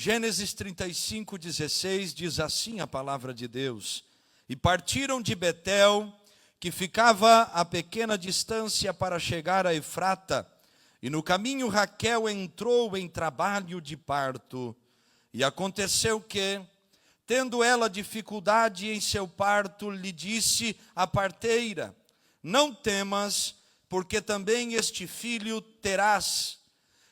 Gênesis 35:16 diz assim a palavra de Deus: E partiram de Betel, que ficava a pequena distância para chegar a Efrata, e no caminho Raquel entrou em trabalho de parto. E aconteceu que, tendo ela dificuldade em seu parto, lhe disse a parteira: Não temas, porque também este filho terás.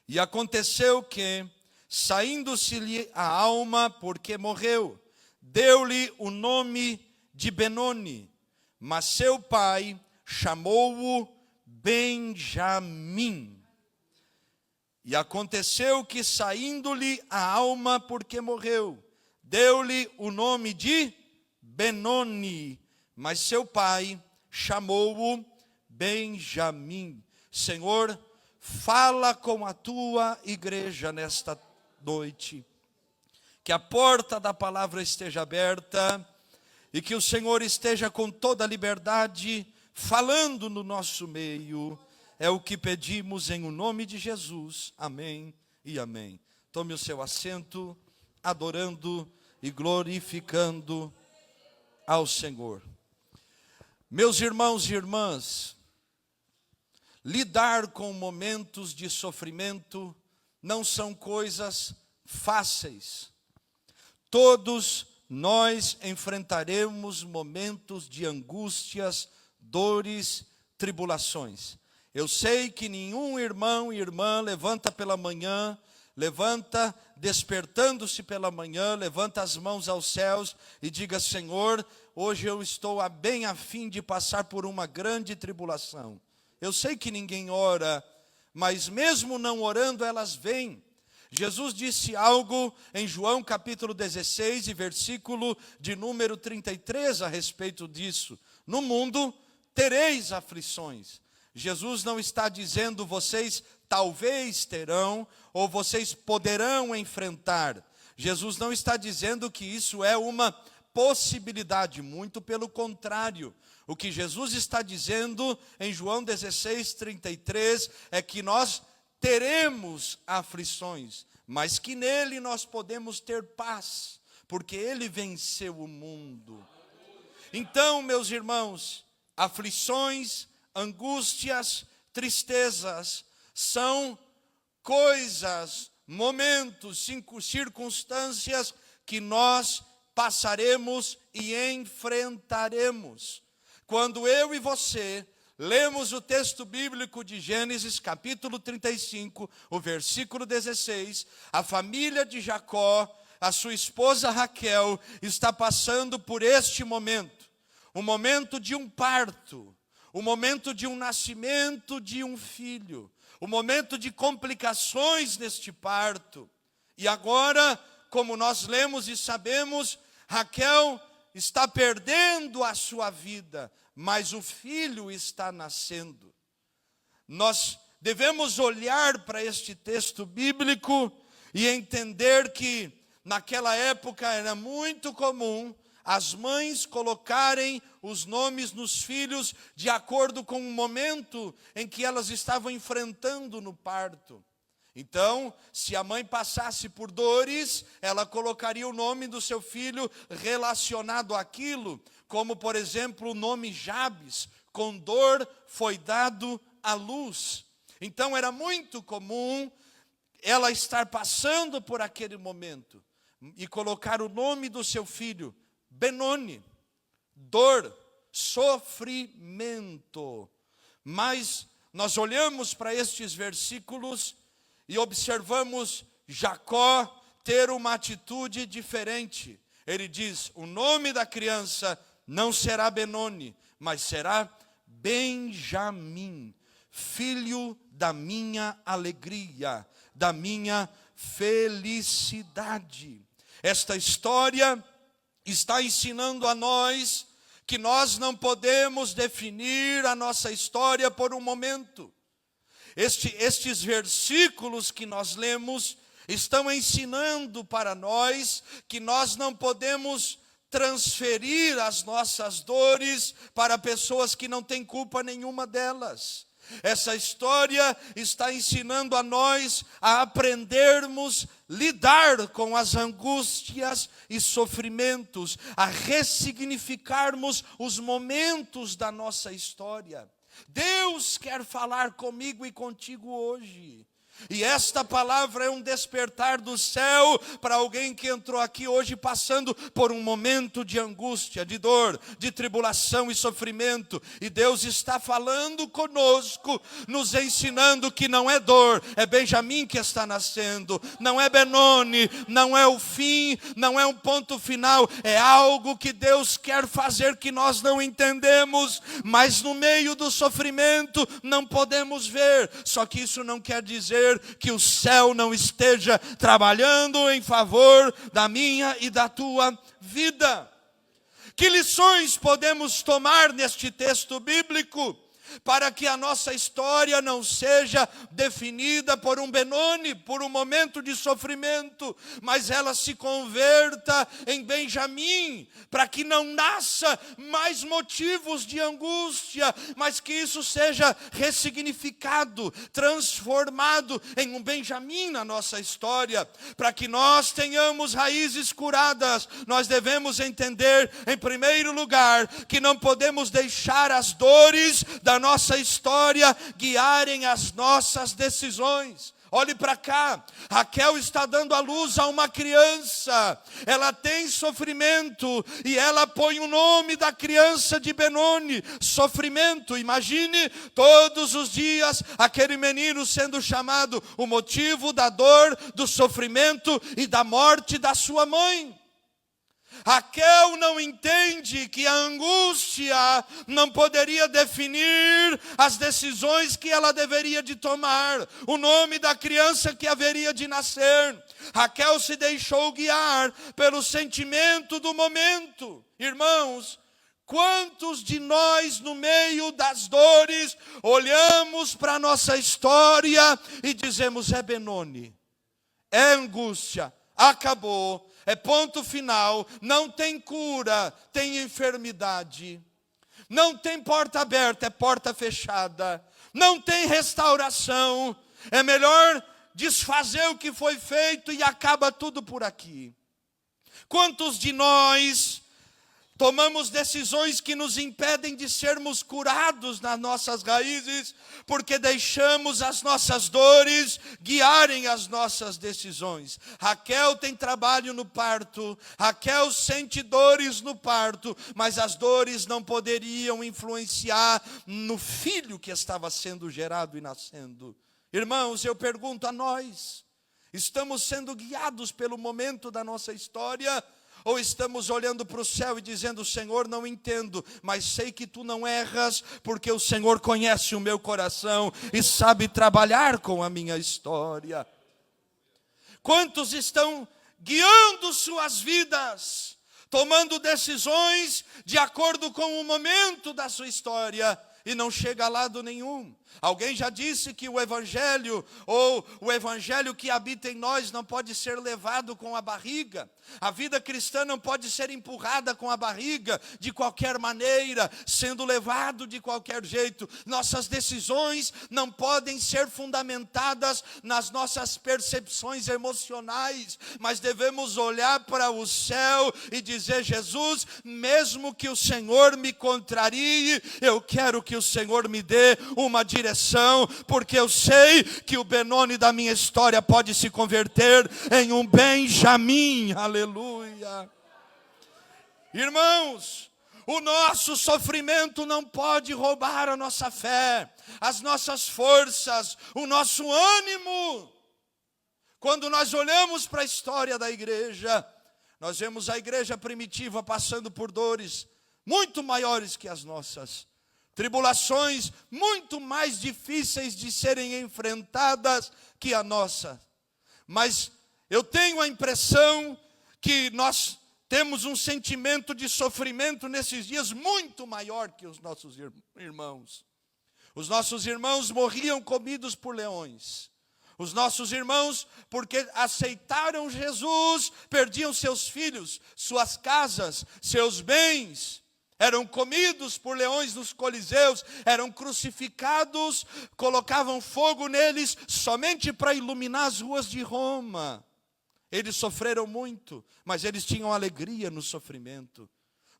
E aconteceu que, saindo-se-lhe a alma, porque morreu, deu-lhe o nome de Benoni, mas seu pai chamou-o Benjamim. E aconteceu que, saindo-lhe a alma, porque morreu, deu-lhe o nome de Benoni, mas seu pai chamou-o Benjamim. Senhor, fala com a tua igreja nesta noite, que a porta da palavra esteja aberta e que o Senhor esteja com toda a liberdade falando no nosso meio. É o que pedimos em o nome de Jesus. Amém e amém. Tome o seu assento, adorando e glorificando ao Senhor. Meus irmãos e irmãs, lidar com momentos de sofrimento não são coisas fáceis. Todos nós enfrentaremos momentos de angústias, dores, tribulações. Eu sei que nenhum irmão e irmã levanta pela manhã, levanta despertando-se pela manhã, levanta as mãos aos céus e diga: Senhor, hoje eu estou bem a fim de passar por uma grande tribulação. Eu sei que ninguém ora, mas mesmo não orando, elas vêm. Jesus disse algo em João capítulo 16 e versículo de número 33 a respeito disso: No mundo tereis aflições. Jesus não está dizendo vocês talvez terão ou vocês poderão enfrentar. Jesus não está dizendo que isso é uma possibilidade, muito pelo contrário. O que Jesus está dizendo em João 16:33 é que nós teremos aflições, mas que nele nós podemos ter paz, porque ele venceu o mundo. Então, meus irmãos, aflições, angústias, tristezas são coisas, momentos, circunstâncias que nós passaremos e enfrentaremos. Quando eu e você lemos o texto bíblico de Gênesis capítulo 35, o versículo 16, a família de Jacó, a sua esposa Raquel, está passando por este momento, o momento de um parto, o momento de um nascimento de um filho, o momento de complicações neste parto. E agora, como nós lemos e sabemos, Raquel está perdendo a sua vida, mas o filho está nascendo. Nós devemos olhar para este texto bíblico e entender que naquela época era muito comum as mães colocarem os nomes nos filhos de acordo com o momento em que elas estavam enfrentando no parto. Então, se a mãe passasse por dores, ela colocaria o nome do seu filho relacionado àquilo, como por exemplo o nome Jabes, com dor foi dado à luz. Então era muito comum ela estar passando por aquele momento e colocar o nome do seu filho Benoni, dor, sofrimento. Mas nós olhamos para estes versículos e observamos Jacó ter uma atitude diferente. Ele diz: o nome da criança não será Benoni, mas será Benjamim, filho da minha alegria, da minha felicidade. Esta história está ensinando a nós que nós não podemos definir a nossa história por um momento. Estes versículos que nós lemos estão ensinando para nós que nós não podemos transferir as nossas dores para pessoas que não têm culpa nenhuma delas. Essa história está ensinando a nós a aprendermos lidar com as angústias e sofrimentos, a ressignificarmos os momentos da nossa história. Deus quer falar comigo e contigo hoje. E esta palavra é um despertar do céu para alguém que entrou aqui hoje passando por um momento de angústia, de dor, de tribulação e sofrimento. E Deus está falando conosco, nos ensinando que não é dor, é Benjamim que está nascendo. Não é Benoni, não é o fim, não é um ponto final. É algo que Deus quer fazer que nós não entendemos. Mas no meio do sofrimento não podemos ver. Só que isso não quer dizer que o céu não esteja trabalhando em favor da minha e da tua vida. Que lições podemos tomar neste texto bíblico para que a nossa história não seja definida por um Benoni, por um momento de sofrimento, mas ela se converta em Benjamim, para que não nasça mais motivos de angústia, mas que isso seja ressignificado, transformado em um Benjamim na nossa história. Para que nós tenhamos raízes curadas, nós devemos entender, em primeiro lugar, que não podemos deixar as dores da nossa história guiarem as nossas decisões. Olhe para cá, Raquel está dando à luz a uma criança, ela tem sofrimento e ela põe o nome da criança de Benoni, sofrimento. Imagine todos os dias aquele menino sendo chamado, o motivo da dor, do sofrimento e da morte da sua mãe. Raquel não entende que a angústia não poderia definir as decisões que ela deveria de tomar, o nome da criança que haveria de nascer. Raquel se deixou guiar pelo sentimento do momento. Irmãos, quantos de nós no meio das dores olhamos para a nossa história e dizemos: é Benoni, é angústia, acabou. É ponto final, não tem cura, tem enfermidade. Não tem porta aberta, é porta fechada. Não tem restauração, é melhor desfazer o que foi feito e acaba tudo por aqui. Quantos de nós tomamos decisões que nos impedem de sermos curados nas nossas raízes, porque deixamos as nossas dores guiarem as nossas decisões. Raquel tem trabalho no parto, Raquel sente dores no parto, mas as dores não poderiam influenciar no filho que estava sendo gerado e nascendo. Irmãos, eu pergunto a nós, estamos sendo guiados pelo momento da nossa história, ou estamos olhando para o céu e dizendo: Senhor, não entendo, mas sei que Tu não erras, porque o Senhor conhece o meu coração e sabe trabalhar com a minha história. Quantos estão guiando suas vidas, tomando decisões de acordo com o momento da sua história, e não chega a lado nenhum? Alguém já disse que o evangelho, ou o evangelho que habita em nós, não pode ser levado com a barriga. A vida cristã não pode ser empurrada com a barriga, de qualquer maneira, sendo levado de qualquer jeito. Nossas decisões não podem ser fundamentadas nas nossas percepções emocionais, mas devemos olhar para o céu e dizer: Jesus, mesmo que o Senhor me contrarie, eu quero que o Senhor me dê uma direção, porque eu sei que o Benoni da minha história pode se converter em um Benjamim. Aleluia. Irmãos, o nosso sofrimento não pode roubar a nossa fé, as nossas forças, o nosso ânimo. Quando nós olhamos para a história da igreja, nós vemos a igreja primitiva passando por dores muito maiores que as nossas, tribulações muito mais difíceis de serem enfrentadas que a nossa. Mas eu tenho a impressão que nós temos um sentimento de sofrimento nesses dias muito maior que os nossos irmãos. Os nossos irmãos morriam comidos por leões. Os nossos irmãos, porque aceitaram Jesus, perdiam seus filhos, suas casas, seus bens. eram comidos por leões nos coliseus, eram crucificados, colocavam fogo neles somente para iluminar as ruas de Roma. Eles sofreram muito, mas eles tinham alegria no sofrimento.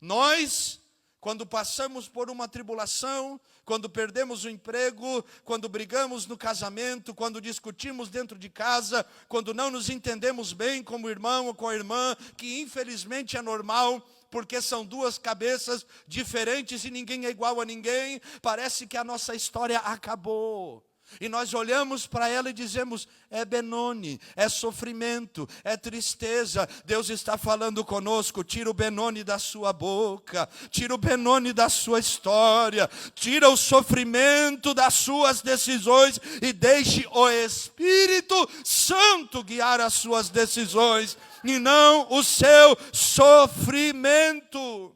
Nós, quando passamos por uma tribulação, quando perdemos o emprego, quando brigamos no casamento, quando discutimos dentro de casa, quando não nos entendemos bem como irmão ou com a irmã, que infelizmente é normal, porque são duas cabeças diferentes e ninguém é igual a ninguém, parece que a nossa história acabou. E nós olhamos para ela e dizemos, é Benoni, é sofrimento, é tristeza. Deus está falando conosco, tira o Benoni da sua boca, tira o Benoni da sua história, tira o sofrimento das suas decisões e deixe o Espírito Santo guiar as suas decisões e não o seu sofrimento.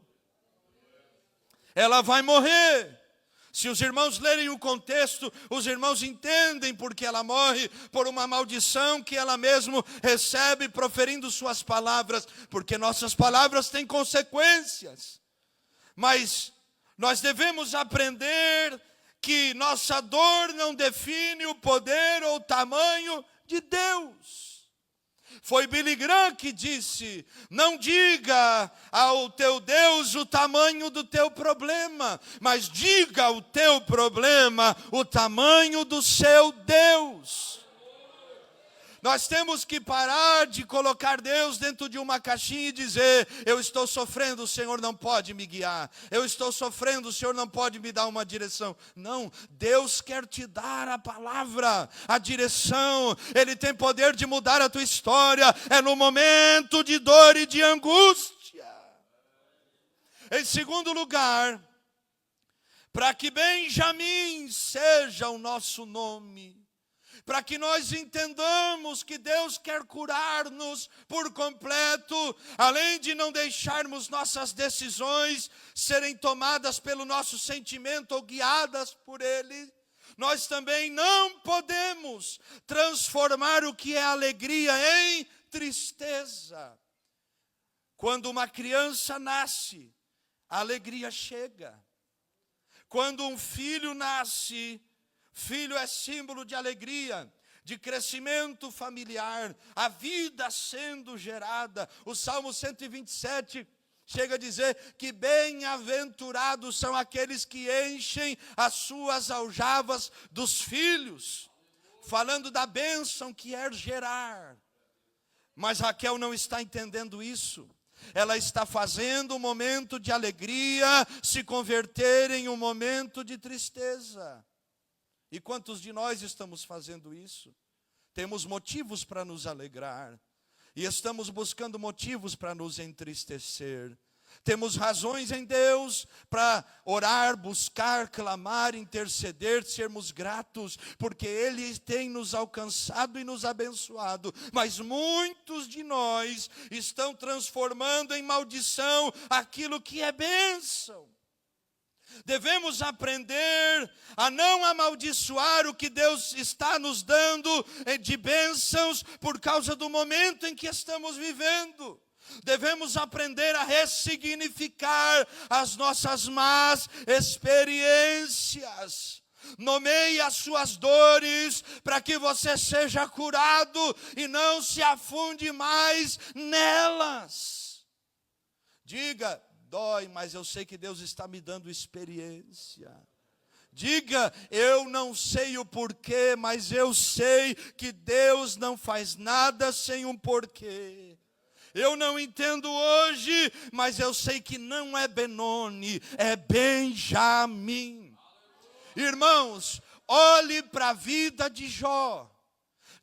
Ela vai morrer. Se os irmãos lerem o contexto, os irmãos entendem porque ela morre, por uma maldição que ela mesma recebe proferindo suas palavras, porque nossas palavras têm consequências. Mas nós devemos aprender que nossa dor não define o poder ou o tamanho de Deus. Foi Billy Graham que disse, não diga ao teu Deus o tamanho do teu problema, mas diga ao teu problema o tamanho do seu Deus. Nós temos que parar de colocar Deus dentro de uma caixinha e dizer, eu estou sofrendo, o Senhor não pode me guiar. Eu estou sofrendo, o Senhor não pode me dar uma direção. Não, Deus quer te dar a palavra, a direção. Ele tem poder de mudar a tua história. É no momento de dor e de angústia. Em segundo lugar, para que Benjamim seja o nosso nome, para que nós entendamos que Deus quer curar-nos por completo, além de não deixarmos nossas decisões serem tomadas pelo nosso sentimento ou guiadas por Ele, nós também não podemos transformar o que é alegria em tristeza. Quando uma criança nasce, a alegria chega. Quando um filho nasce, filho é símbolo de alegria, de crescimento familiar, a vida sendo gerada. O Salmo 127 chega a dizer que bem-aventurados são aqueles que enchem as suas aljavas dos filhos, falando da bênção que é gerar. Mas Raquel não está entendendo isso. Ela está fazendo um momento de alegria se converter em um momento de tristeza. E quantos de nós estamos fazendo isso? Temos motivos para nos alegrar e estamos buscando motivos para nos entristecer. Temos razões em Deus para orar, buscar, clamar, interceder, sermos gratos, porque Ele tem nos alcançado e nos abençoado. Mas muitos de nós estão transformando em maldição aquilo que é bênção. Devemos aprender a não amaldiçoar o que Deus está nos dando de bênçãos por causa do momento em que estamos vivendo. Devemos aprender a ressignificar as nossas más experiências. Nomeie as suas dores para que você seja curado e não se afunde mais nelas. Diga, dói, mas eu sei que Deus está me dando experiência. Diga, eu não sei o porquê, mas eu sei que Deus não faz nada sem um porquê. Eu não entendo hoje, mas eu sei que não é Benoni, é Benjamim. Irmãos, olhe para a vida de Jó.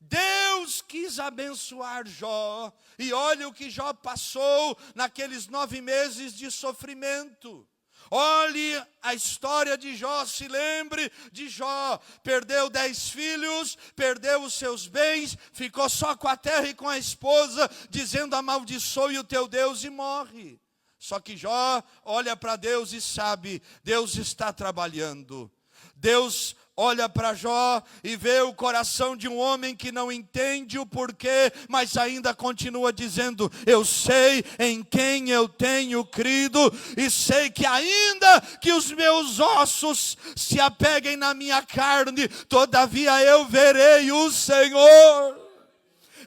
Deus quis abençoar Jó. E olha o que Jó passou naqueles 9 meses de sofrimento. Olhe a história de Jó, se lembre de Jó. Perdeu 10 filhos, perdeu os seus bens, ficou só com a terra e com a esposa, dizendo amaldiçoe o teu Deus e morre. Só que Jó olha para Deus e sabe, Deus está trabalhando. Deus olha para Jó e vê o coração de um homem que não entende o porquê, mas ainda continua dizendo: eu sei em quem eu tenho crido, e sei que ainda que os meus ossos se apeguem na minha carne, todavia eu verei o Senhor.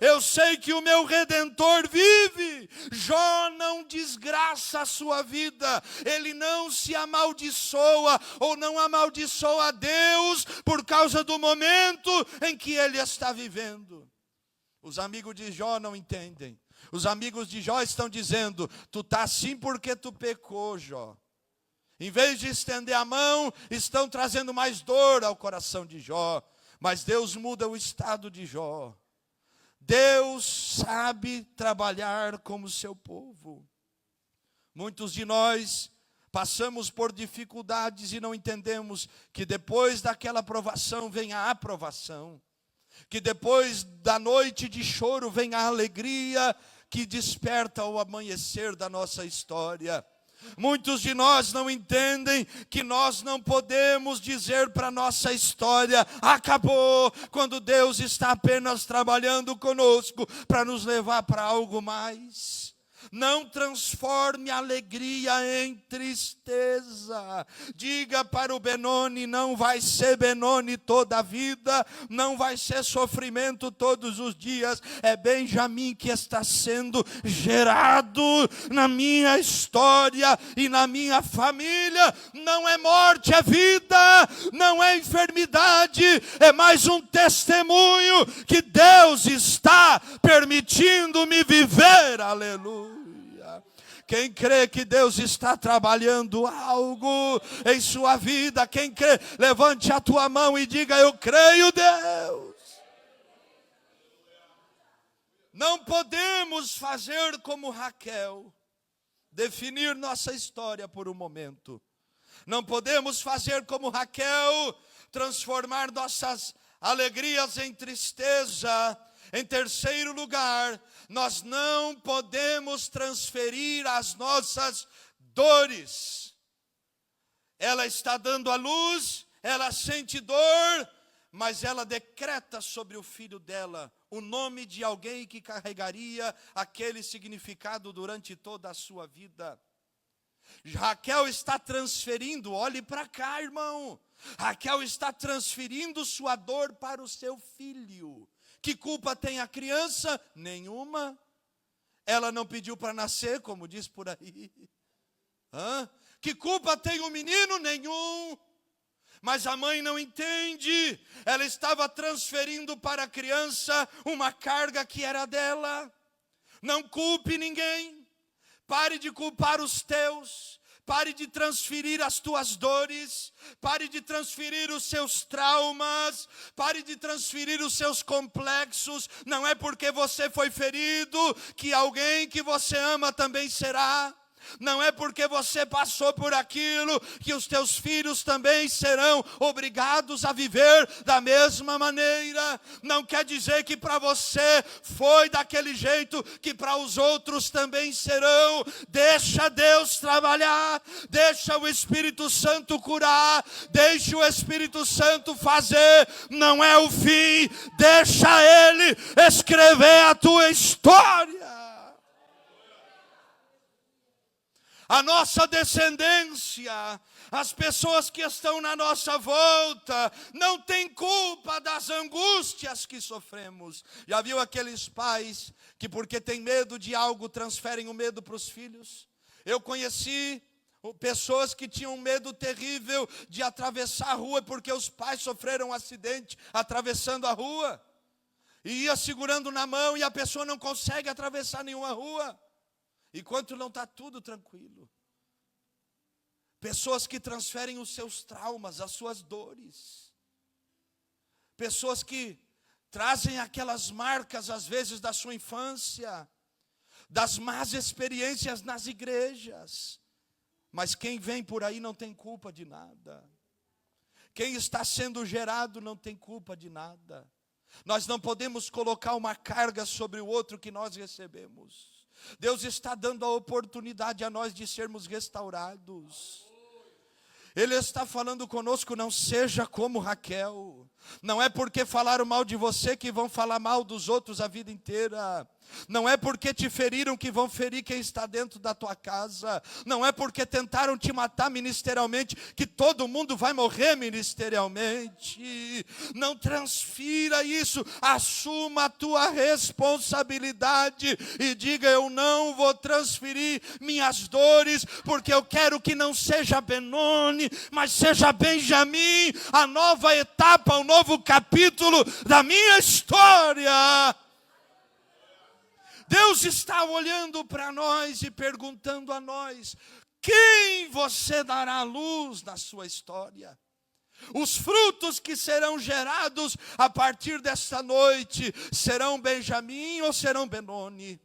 Eu sei que o meu Redentor vive. Jó não desgraça a sua vida. Ele não se amaldiçoa ou não amaldiçoa Deus por causa do momento em que ele está vivendo. Os amigos de Jó não entendem. Os amigos de Jó estão dizendo: tu está assim porque tu pecou, Jó. Em vez de estender a mão, estão trazendo mais dor ao coração de Jó. Mas Deus muda o estado de Jó. Deus sabe trabalhar como seu povo. Muitos de nós passamos por dificuldades e não entendemos que depois daquela provação vem a aprovação. Que depois da noite de choro vem a alegria que desperta o amanhecer da nossa história. Muitos de nós não entendem que nós não podemos dizer para a nossa história: acabou, quando Deus está apenas trabalhando conosco para nos levar para algo mais. Não transforme a alegria em tristeza. Diga para o Benoni: não vai ser Benoni toda a vida, não vai ser sofrimento todos os dias. É Benjamim que está sendo gerado na minha história e na minha família. Não é morte, é vida, não é enfermidade, é mais um testemunho que Deus está permitindo-me viver. Aleluia. Quem crê que Deus está trabalhando algo em sua vida, quem crê, levante a tua mão e diga: eu creio, Deus. Não podemos fazer como Raquel, definir nossa história por um momento. Não podemos fazer como Raquel, transformar nossas alegrias em tristeza. Em terceiro lugar, nós não podemos transferir as nossas dores. Ela está dando à luz, ela sente dor, mas ela decreta sobre o filho dela o nome de alguém que carregaria aquele significado durante toda a sua vida. Raquel está transferindo, olhe para cá, irmão. Raquel está transferindo sua dor para o seu filho. Que culpa tem a criança? Nenhuma. Ela não pediu para nascer, como diz por aí. Que culpa tem o menino? Nenhum. Mas a mãe não entende. Ela estava transferindo para a criança uma carga que era dela. Não culpe ninguém. Pare de culpar os teus. Pare de transferir as tuas dores, pare de transferir os seus traumas, pare de transferir os seus complexos. Não é porque você foi ferido que alguém que você ama também será. Não é porque você passou por aquilo que os teus filhos também serão obrigados a viver da mesma maneira. Não quer dizer que para você foi daquele jeito que para os outros também serão. Deixa Deus trabalhar, deixa o Espírito Santo curar, deixa o Espírito Santo fazer. Não é o fim, deixa Ele escrever a tua história. A nossa descendência, as pessoas que estão na nossa volta, não têm culpa das angústias que sofremos. Já viu aqueles pais que porque têm medo de algo, transferem o medo para os filhos? Eu conheci pessoas que tinham medo terrível de atravessar a rua, porque os pais sofreram um acidente atravessando a rua. E ia segurando na mão e a pessoa não consegue atravessar nenhuma rua. Enquanto não está tudo tranquilo. Pessoas que transferem os seus traumas, as suas dores. Pessoas que trazem aquelas marcas, às vezes, da sua infância, das más experiências nas igrejas. Mas quem vem por aí não tem culpa de nada. Quem está sendo gerado não tem culpa de nada. Nós não podemos colocar uma carga sobre o outro que nós recebemos. Deus está dando a oportunidade a nós de sermos restaurados. Ele está falando conosco, não seja como Raquel. Não é porque falaram mal de você que vão falar mal dos outros a vida inteira. Não é porque te feriram que vão ferir quem está dentro da tua casa. Não é porque tentaram te matar ministerialmente que todo mundo vai morrer ministerialmente. Não transfira isso. Assuma a tua responsabilidade e diga: eu não vou transferir minhas dores, porque eu quero que não seja Benoni, mas seja Benjamim, a nova etapa, o novo capítulo da minha história. Deus está olhando para nós e perguntando a nós: quem você dará à luz na sua história? Os frutos que serão gerados a partir desta noite serão Benjamim ou serão Benoni?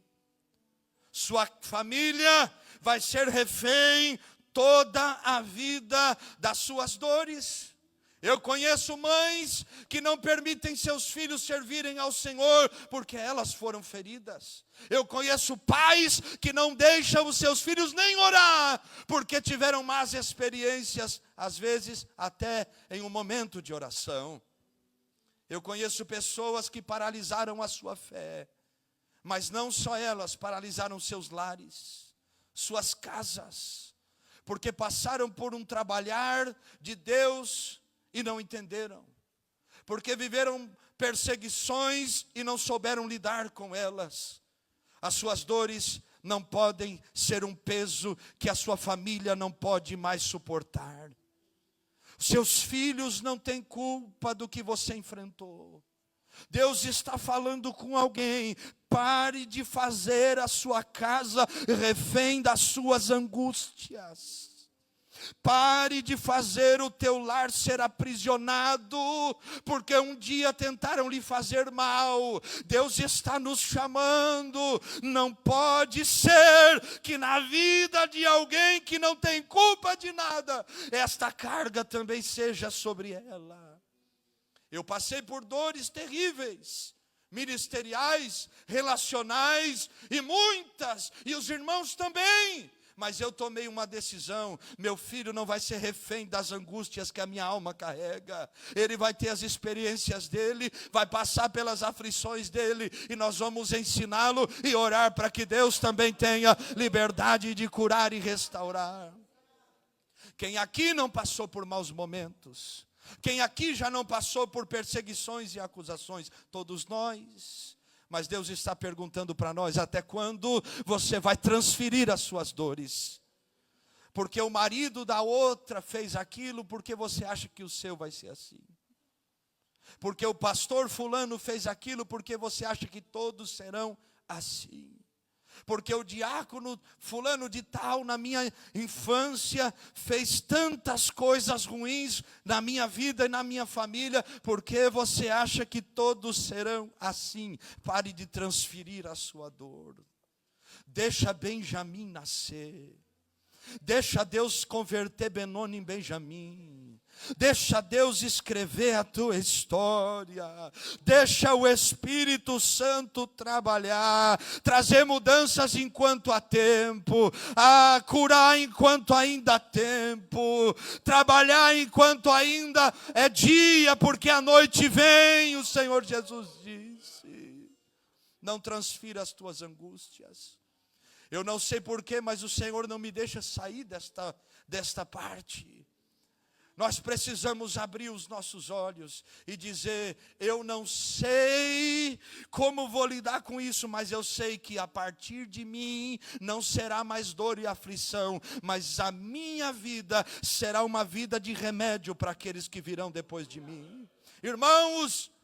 Sua família vai ser refém toda a vida das suas dores. Eu conheço mães que não permitem seus filhos servirem ao Senhor porque elas foram feridas. Eu conheço pais que não deixam os seus filhos nem orar porque tiveram más experiências, às vezes até em um momento de oração. Eu conheço pessoas que paralisaram a sua fé, mas não só elas, paralisaram seus lares, suas casas, porque passaram por um trabalhar de Deus e não entenderam, porque viveram perseguições e não souberam lidar com elas. As suas dores não podem ser um peso que a sua família não pode mais suportar. Seus filhos não têm culpa do que você enfrentou. Deus está falando com alguém: pare de fazer a sua casa refém das suas angústias. Pare de fazer o teu lar ser aprisionado, porque um dia tentaram lhe fazer mal. Deus está nos chamando. Não pode ser que na vida de alguém que não tem culpa de nada, esta carga também seja sobre ela. Eu passei por dores terríveis, ministeriais, relacionais e muitas, e os irmãos também. Mas eu tomei uma decisão: meu filho não vai ser refém das angústias que a minha alma carrega. Ele vai ter as experiências dele, vai passar pelas aflições dele, e nós vamos ensiná-lo e orar para que Deus também tenha liberdade de curar e restaurar. Quem aqui não passou por maus momentos? Quem aqui já não passou por perseguições e acusações? Todos nós. Mas Deus está perguntando para nós: até quando você vai transferir as suas dores? Porque o marido da outra fez aquilo, porque você acha que o seu vai ser assim? Porque o pastor fulano fez aquilo, porque você acha que todos serão assim? Porque o diácono fulano de tal na minha infância fez tantas coisas ruins na minha vida e na minha família, porque você acha que todos serão assim? Pare de transferir a sua dor. Deixa Benjamim nascer. Deixa Deus converter Benoni em Benjamim. Deixa Deus escrever a tua história. Deixa o Espírito Santo trabalhar, trazer mudanças enquanto há tempo, curar enquanto ainda há tempo, trabalhar enquanto ainda é dia, porque a noite vem, o Senhor Jesus disse. Não transfira as tuas angústias. Eu não sei porquê, mas o Senhor não me deixa sair desta parte. Nós precisamos abrir os nossos olhos e dizer: eu não sei como vou lidar com isso, mas eu sei que a partir de mim não será mais dor e aflição, mas a minha vida será uma vida de remédio para aqueles que virão depois de mim. Irmãos,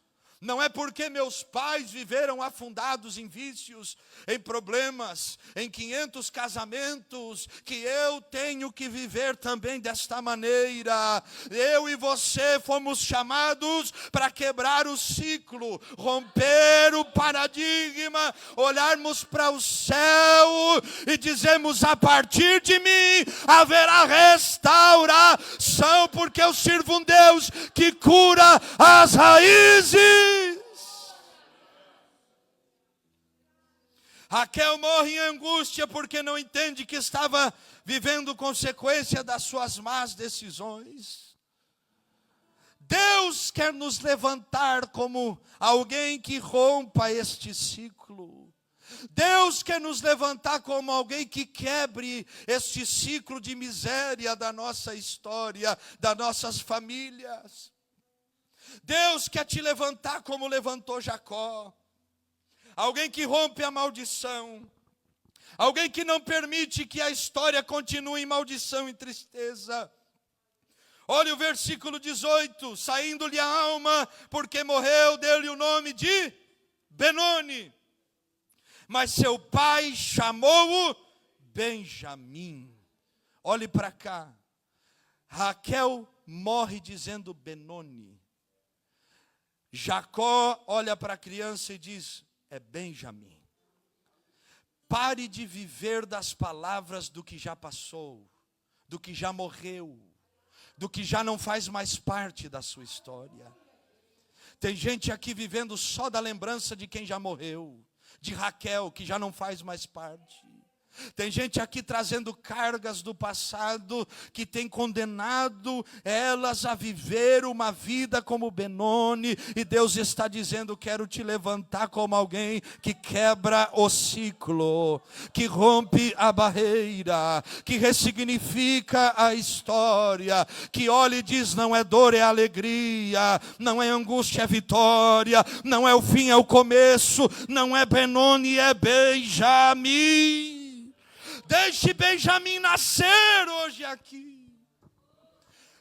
não é porque meus pais viveram afundados em vícios, em problemas, em 500 casamentos, que eu tenho que viver também desta maneira. Eu e você fomos chamados para quebrar o ciclo, romper o paradigma, olharmos para o céu e dizermos: a partir de mim haverá restauração, porque eu sirvo um Deus que cura as raízes. Raquel morre em angústia porque não entende que estava vivendo consequência das suas más decisões. Deus quer nos levantar como alguém que rompa este ciclo. Deus quer nos levantar como alguém que quebre este ciclo de miséria da nossa história, das nossas famílias. Deus quer te levantar como levantou Jacó. Alguém que rompe a maldição. Alguém que não permite que a história continue em maldição e tristeza. Olha o versículo 18. Saindo-lhe a alma, porque morreu, deu-lhe o nome de Benoni. Mas seu pai chamou-o Benjamim. Olhe para cá. Raquel morre dizendo Benoni. Jacó olha para a criança e diz, é Benjamim. Pare de viver das palavras do que já passou, do que já morreu, do que já não faz mais parte da sua história. Tem gente aqui vivendo só da lembrança de quem já morreu, de Raquel, que já não faz mais parte. Tem gente aqui trazendo cargas do passado que tem condenado elas a viver uma vida como Benoni. E Deus está dizendo, quero te levantar como alguém que quebra o ciclo, que rompe a barreira, que ressignifica a história, que olha e diz, não é dor, é alegria, não é angústia, é vitória, não é o fim, é o começo, não é Benoni, é Benjamim. Deixe Benjamim nascer hoje aqui.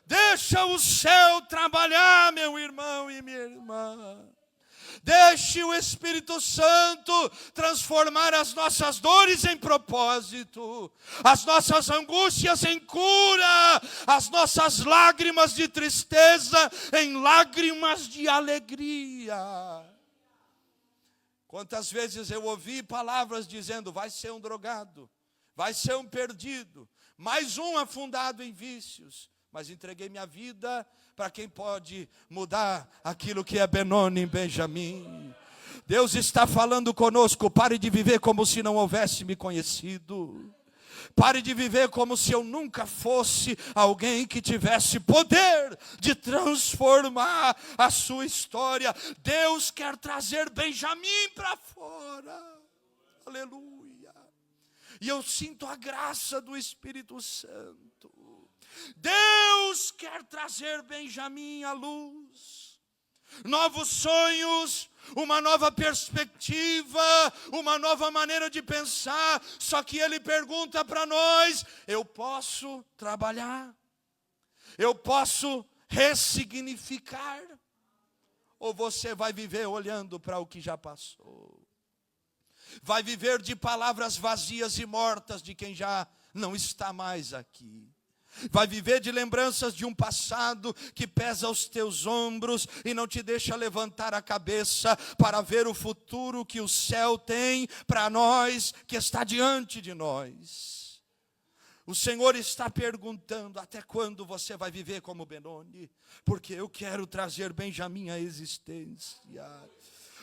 Deixa o céu trabalhar, meu irmão e minha irmã. Deixe o Espírito Santo transformar as nossas dores em propósito, as nossas angústias em cura, as nossas lágrimas de tristeza em lágrimas de alegria. Quantas vezes eu ouvi palavras dizendo, vai ser um drogado, vai ser um perdido, mais um afundado em vícios. Mas entreguei minha vida para quem pode mudar aquilo que é Benoni em Benjamim. Deus está falando conosco, pare de viver como se não houvesse me conhecido. Pare de viver como se eu nunca fosse alguém que tivesse poder de transformar a sua história. Deus quer trazer Benjamim para fora. Aleluia. E eu sinto a graça do Espírito Santo. Deus quer trazer Benjamim à luz. Novos sonhos, uma nova perspectiva, uma nova maneira de pensar. Só que Ele pergunta para nós, eu posso trabalhar? Eu posso ressignificar? Ou você vai viver olhando para o que já passou? Vai viver de palavras vazias e mortas de quem já não está mais aqui. Vai viver de lembranças de um passado que pesa os teus ombros e não te deixa levantar a cabeça para ver o futuro que o céu tem para nós, que está diante de nós. O Senhor está perguntando, até quando você vai viver como Benoni? Porque eu quero trazer Benjamim à existência.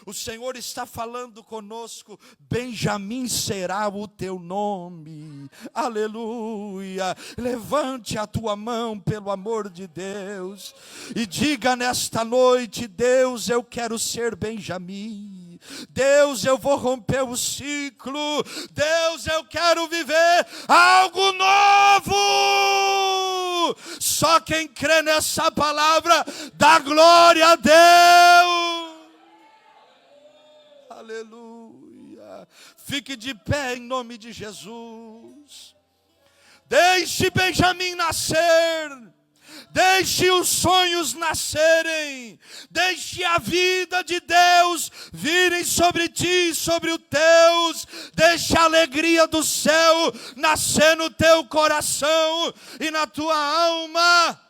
O Senhor está falando conosco, Benjamim será o teu nome, aleluia. Levante a tua mão pelo amor de Deus e diga nesta noite, Deus, eu quero ser Benjamim. Deus, eu vou romper o ciclo. Deus, eu quero viver algo novo. Só quem crê nessa palavra dá glória a Deus. Aleluia. Fique de pé em nome de Jesus. Deixe Benjamim nascer. Deixe os sonhos nascerem. Deixe a vida de Deus virem sobre ti, sobre os teus. Deixe a alegria do céu nascer no teu coração e na tua alma.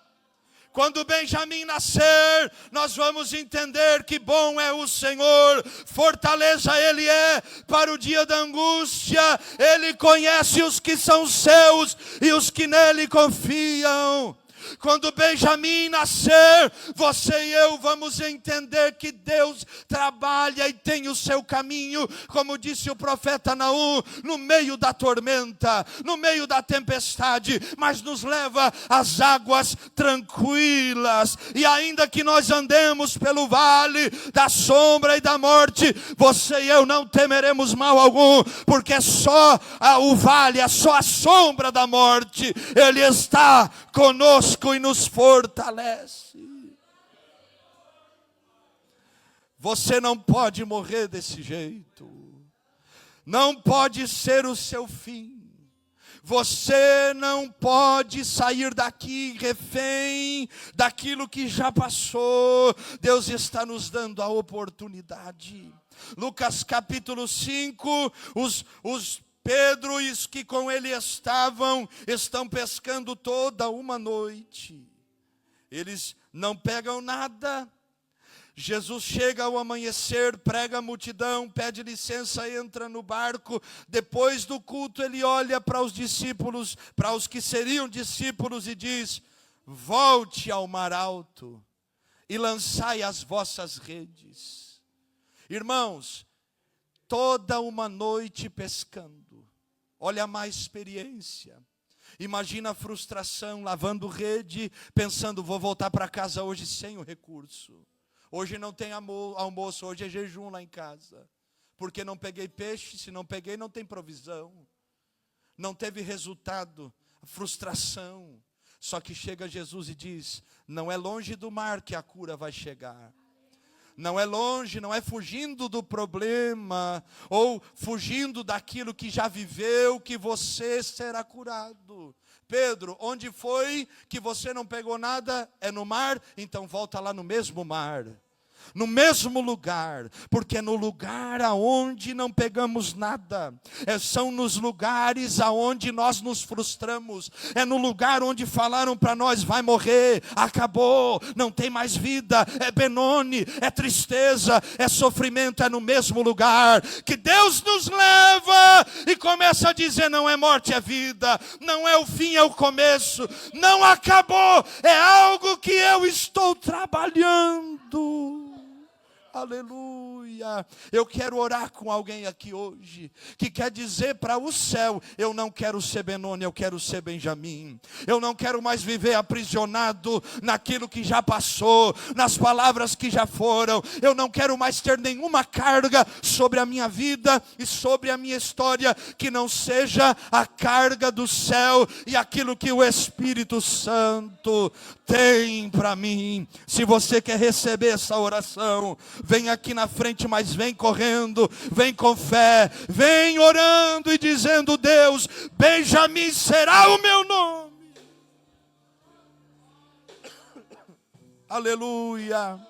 Quando Benjamim nascer, nós vamos entender que bom é o Senhor, fortaleza Ele é para o dia da angústia, Ele conhece os que são seus e os que nele confiam. Quando Benjamim nascer, você e eu vamos entender que Deus trabalha e tem o seu caminho, como disse o profeta Naum, no meio da tormenta, no meio da tempestade, mas nos leva às águas tranquilas. E ainda que nós andemos pelo vale da sombra e da morte, você e eu não temeremos mal algum, porque é só o vale, é só a sombra da morte, Ele está conosco e nos fortalece. Você não pode morrer desse jeito, não pode ser o seu fim. Você não pode sair daqui refém daquilo que já passou. Deus está nos dando a oportunidade. Lucas capítulo 5, os Pedro e os que com ele estão pescando toda uma noite. Eles não pegam nada. Jesus chega ao amanhecer, prega a multidão, pede licença, entra no barco. Depois do culto ele olha para os discípulos, para os que seriam discípulos, e diz: volte ao mar alto e lançai as vossas redes. Irmãos, toda uma noite pescando, olha a má experiência. Imagina a frustração, lavando rede, pensando: vou voltar para casa hoje sem o recurso. Hoje não tem almoço, hoje é jejum lá em casa. Porque não peguei peixe, se não peguei não tem provisão. Não teve resultado, frustração. Só que chega Jesus e diz: não é longe do mar que a cura vai chegar. Não é longe, não é fugindo do problema, ou fugindo daquilo que já viveu, que você será curado. Pedro, onde foi que você não pegou nada? É no mar? Então volta lá no mesmo mar. No mesmo lugar, porque é no lugar aonde não pegamos nada, são nos lugares aonde nós nos frustramos, é no lugar onde falaram para nós: vai morrer, acabou, não tem mais vida, é Benoni, é tristeza, é sofrimento. É no mesmo lugar que Deus nos leva e começa a dizer: não é morte, é vida, não é o fim, é o começo, não acabou, é algo que eu estou trabalhando. Aleluia. Eu quero orar com alguém aqui hoje que quer dizer para o céu: eu não quero ser Benoni, eu quero ser Benjamim. Eu não quero mais viver aprisionado naquilo que já passou, nas palavras que já foram. Eu não quero mais ter nenhuma carga sobre a minha vida e sobre a minha história que não seja a carga do céu e aquilo que o Espírito Santo tem para mim. Se você quer receber essa oração, vem aqui na frente, mas vem correndo, vem com fé, vem orando e dizendo: Deus, Benjamim será o meu nome. Aleluia.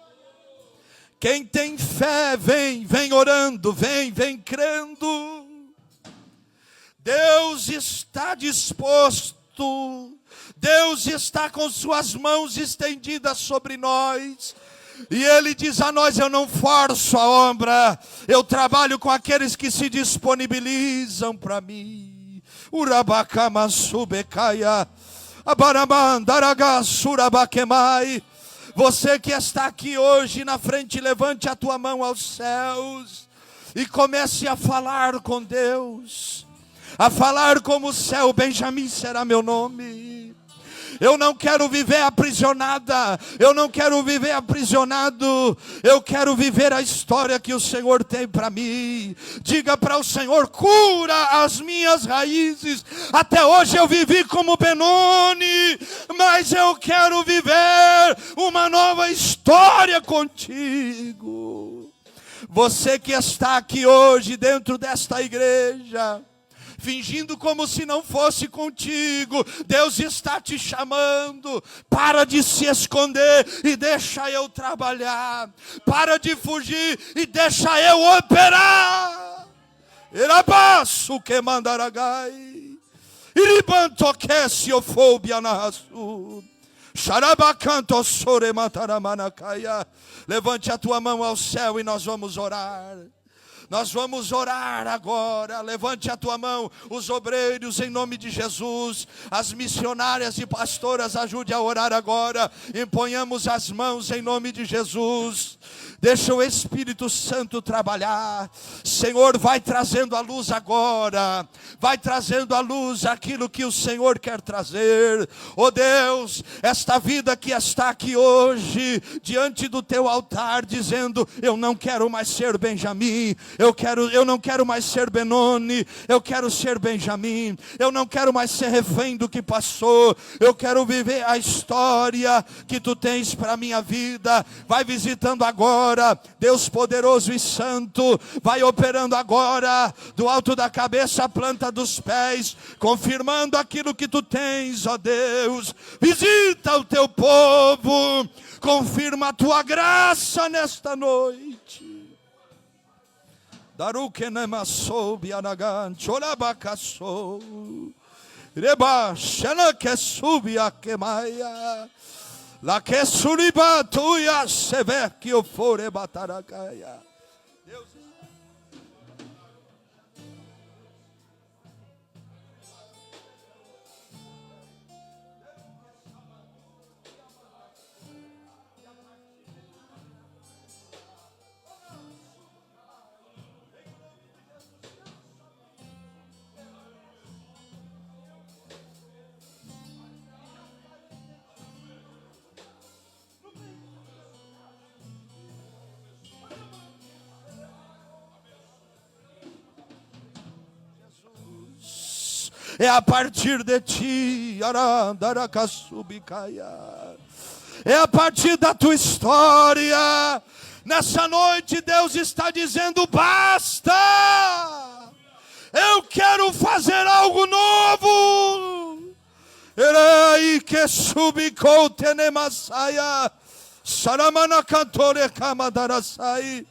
Quem tem fé, vem orando, vem crendo. Deus está disposto. Deus está com suas mãos estendidas sobre nós. E Ele diz a nós: eu não forço a obra, eu trabalho com aqueles que se disponibilizam para mim. Urabakama subecaia, abaramandaraga surabakemai. Você que está aqui hoje na frente, levante a tua mão aos céus e comece a falar com Deus, a falar como o céu: Benjamim será meu nome. Eu não quero viver aprisionada, eu não quero viver aprisionado, eu quero viver a história que o Senhor tem para mim. Diga para o Senhor: cura as minhas raízes. Até hoje eu vivi como Benoni, mas eu quero viver uma nova história contigo. Você que está aqui hoje dentro desta igreja, fingindo como se não fosse contigo, Deus está te chamando. Para de se esconder e deixa eu trabalhar. Para de fugir e deixa eu operar. Erabaço que mandaragai, iribantoqueciofobia na raçu, xarabacanto soremataramanacaia. Levante a tua mão ao céu e nós vamos orar. Nós vamos orar agora. Levante a tua mão, os obreiros, em nome de Jesus. As missionárias e pastoras, ajude a orar agora. Imponhamos as mãos em nome de Jesus. Deixa o Espírito Santo trabalhar. Senhor, vai trazendo à luz agora. Vai trazendo à luz aquilo que o Senhor quer trazer. Oh Deus, esta vida que está aqui hoje, diante do teu altar, dizendo: eu não quero mais ser Benjamim. Eu não quero mais ser Benoni. Eu quero ser Benjamim. Eu não quero mais ser refém do que passou. Eu quero viver a história que tu tens para a minha vida. Vai visitando agora. Deus poderoso e santo, vai operando agora, do alto da cabeça à planta dos pés, confirmando aquilo que tu tens, ó Deus. Visita o teu povo, confirma a tua graça nesta noite. Darukenemassou bianagan, cholabacassou, reba xana que subi a quemaia. La que suriba tuya se ve que o fore bataracaya. Deus. É a partir de ti, é a partir da tua história. Nessa noite Deus está dizendo: basta, eu quero fazer algo novo. Erei que subicou tenemasaia, saramana cantore kamadarasai,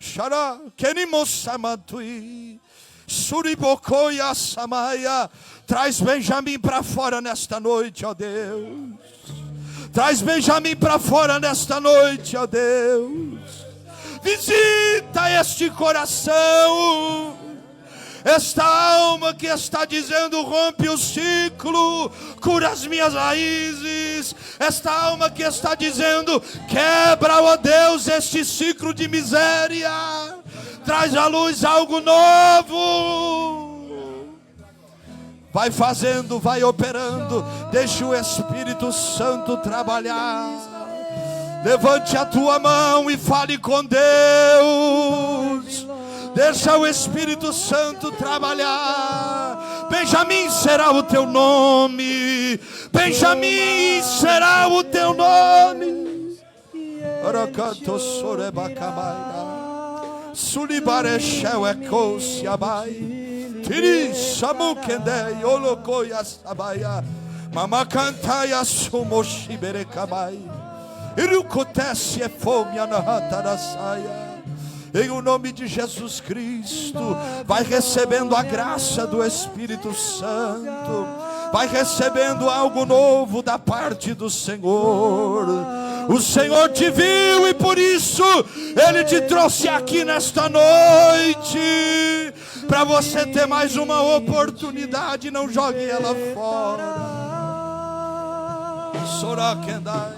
shara kenimosamatui. Suribocoia Samaia. Traz Benjamim para fora nesta noite, ó Deus. Traz Benjamim para fora nesta noite, ó Deus. Visita este coração, esta alma que está dizendo: rompe o ciclo, cura as minhas raízes. Esta alma que está dizendo: quebra, ó Deus, este ciclo de miséria. Traz à luz algo novo. Vai fazendo, vai operando. Deixa o Espírito Santo trabalhar. Levante a tua mão e fale com Deus. Deixa o Espírito Santo trabalhar. Benjamim será o teu nome. Benjamim será o teu nome. Aracato sorebacamaia. Sulibarechel é kosiabai. Tiri samukendei olokoya sabaia. Mamacantaia sumoshiberacabai. Irukotesse é fome anahatarassaia. Em o nome de Jesus Cristo, vai recebendo a graça do Espírito Santo. Vai recebendo algo novo da parte do Senhor. O Senhor te viu e por isso Ele te trouxe aqui nesta noite, para você ter mais uma oportunidade. Não jogue ela fora. Sorakendai.